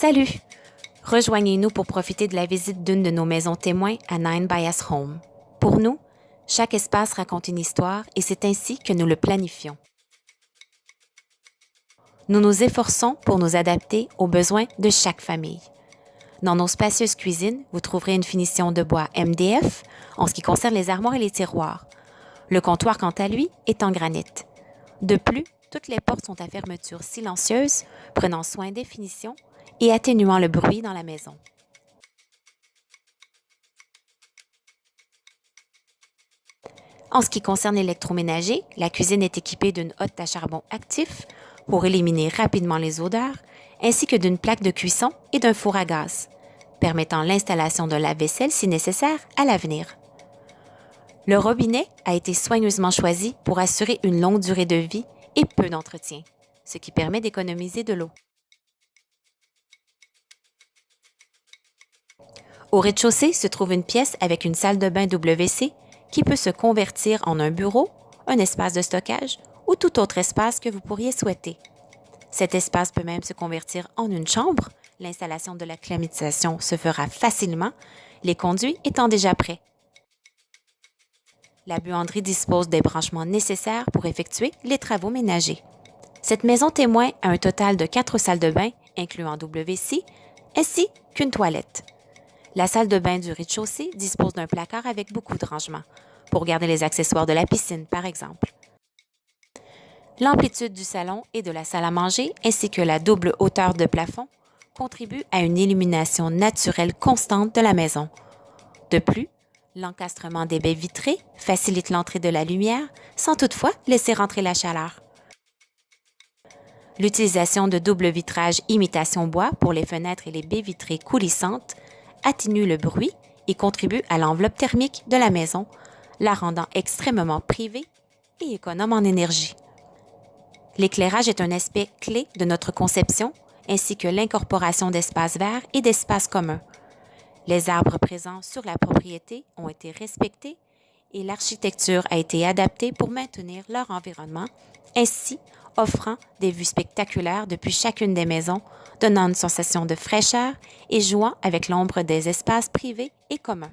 Salut! Rejoignez-nous pour profiter de la visite d'une de nos maisons témoins à Nine Bias Home. Pour nous, chaque espace raconte une histoire et c'est ainsi que nous le planifions. Nous nous efforçons pour nous adapter aux besoins de chaque famille. Dans nos spacieuses cuisines, vous trouverez une finition de bois MDF en ce qui concerne les armoires et les tiroirs. Le comptoir, quant à lui, est en granit. De plus, toutes les portes sont à fermeture silencieuse, prenant soin des finitions et atténuant le bruit dans la maison. En ce qui concerne l'électroménager, la cuisine est équipée d'une hotte à charbon actif pour éliminer rapidement les odeurs, ainsi que d'une plaque de cuisson et d'un four à gaz, permettant l'installation de lave-vaisselle si nécessaire à l'avenir. Le robinet a été soigneusement choisi pour assurer une longue durée de vie et peu d'entretien, ce qui permet d'économiser de l'eau. Au rez-de-chaussée se trouve une pièce avec une salle de bain WC qui peut se convertir en un bureau, un espace de stockage ou tout autre espace que vous pourriez souhaiter. Cet espace peut même se convertir en une chambre. L'installation de la climatisation se fera facilement, les conduits étant déjà prêts. La buanderie dispose des branchements nécessaires pour effectuer les travaux ménagers. Cette maison témoin a un total de 4 salles de bain, incluant WC, ainsi qu'une toilette. La salle de bain du rez-de-chaussée dispose d'un placard avec beaucoup de rangements, pour garder les accessoires de la piscine, par exemple. L'amplitude du salon et de la salle à manger, ainsi que la double hauteur de plafond, contribuent à une illumination naturelle constante de la maison. De plus, l'encastrement des baies vitrées facilite l'entrée de la lumière sans toutefois laisser rentrer la chaleur. L'utilisation de double vitrage imitation bois pour les fenêtres et les baies vitrées coulissantes atténue le bruit et contribue à l'enveloppe thermique de la maison, la rendant extrêmement privée et économe en énergie. L'éclairage est un aspect clé de notre conception, ainsi que l'incorporation d'espaces verts et d'espaces communs. Les arbres présents sur la propriété ont été respectés et l'architecture a été adaptée pour maintenir leur environnement, ainsi offrant des vues spectaculaires depuis chacune des maisons, donnant une sensation de fraîcheur et jouant avec l'ombre des espaces privés et communs.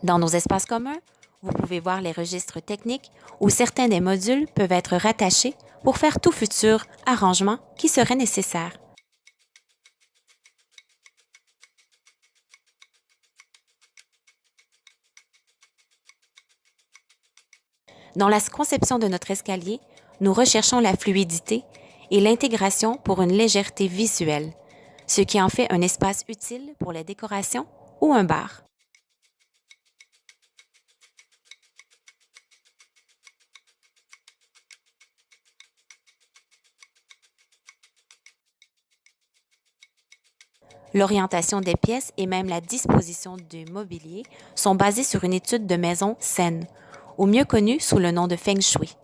Dans nos espaces communs, vous pouvez voir les registres techniques où certains des modules peuvent être rattachés pour faire tout futur arrangement qui serait nécessaire. Dans la conception de notre escalier, nous recherchons la fluidité et l'intégration pour une légèreté visuelle, ce qui en fait un espace utile pour les décorations ou un bar. L'orientation des pièces et même la disposition du mobilier sont basées sur une étude de maison saine, ou mieux connue sous le nom de Feng Shui.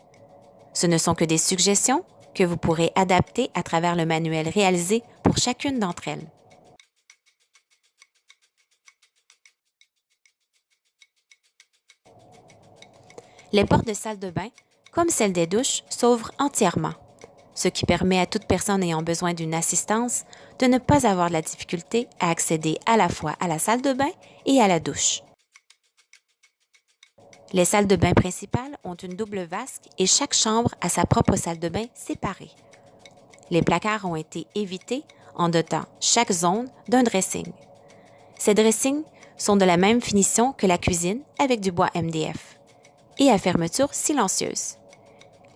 Ce ne sont que des suggestions que vous pourrez adapter à travers le manuel réalisé pour chacune d'entre elles. Les portes de salle de bain, comme celles des douches, s'ouvrent entièrement, ce qui permet à toute personne ayant besoin d'une assistance de ne pas avoir de la difficulté à accéder à la fois à la salle de bain et à la douche. Les salles de bain principales ont une double vasque et chaque chambre a sa propre salle de bain séparée. Les placards ont été évités en dotant chaque zone d'un dressing. Ces dressings sont de la même finition que la cuisine avec du bois MDF et à fermeture silencieuse.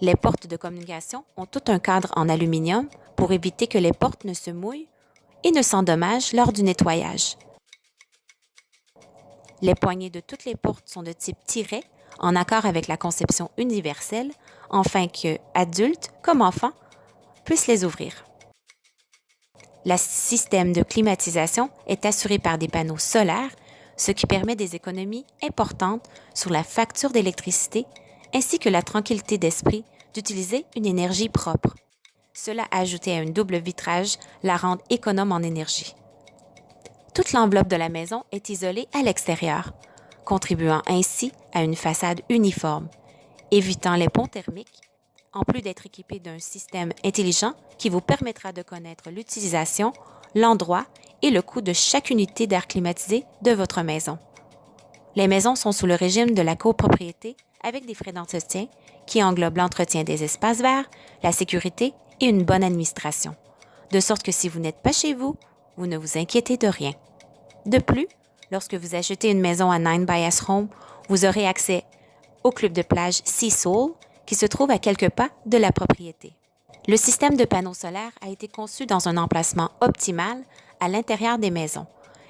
Les portes de communication ont tout un cadre en aluminium pour éviter que les portes ne se mouillent et ne s'endommagent lors du nettoyage. Les poignées de toutes les portes sont de type tiret, en accord avec la conception universelle, afin que adultes comme enfants puissent les ouvrir. Le système de climatisation est assuré par des panneaux solaires, ce qui permet des économies importantes sur la facture d'électricité, ainsi que la tranquillité d'esprit d'utiliser une énergie propre. Cela ajouté à un double vitrage la rend économe en énergie. Toute l'enveloppe de la maison est isolée à l'extérieur, contribuant ainsi à une façade uniforme, évitant les ponts thermiques, en plus d'être équipée d'un système intelligent qui vous permettra de connaître l'utilisation l'endroit et le coût de chaque unité d'air climatisé de votre maison. Les maisons sont sous le régime de la copropriété avec des frais d'entretien qui englobent l'entretien des espaces verts, la sécurité et une bonne administration. De sorte que si vous n'êtes pas chez vous, vous ne vous inquiétez de rien. De plus, lorsque vous achetez une maison à 9by Home, vous aurez accès au club de plage Sea Soul qui se trouve à quelques pas de la propriété. Le système de panneaux solaires a été conçu dans un emplacement optimal à l'intérieur des maisons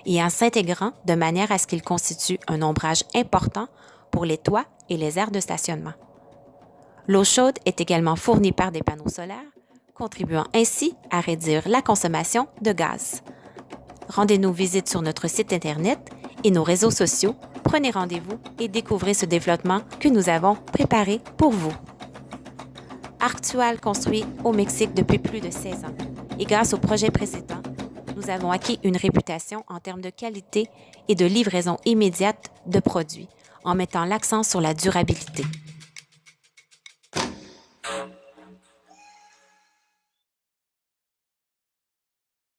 et en s'intégrant de manière à ce qu'il constitue un ombrage important pour les toits et les aires de stationnement. L'eau chaude est également fournie par des panneaux solaires, contribuant ainsi à réduire la consommation de gaz. Rendez-nous visite sur notre site Internet et nos réseaux sociaux. Prenez rendez-vous et découvrez ce développement que nous avons préparé pour vous. Arctual construit au Mexique depuis plus de 16 ans et grâce au projet précédent, nous avons acquis une réputation en termes de qualité et de livraison immédiate de produits en mettant l'accent sur la durabilité.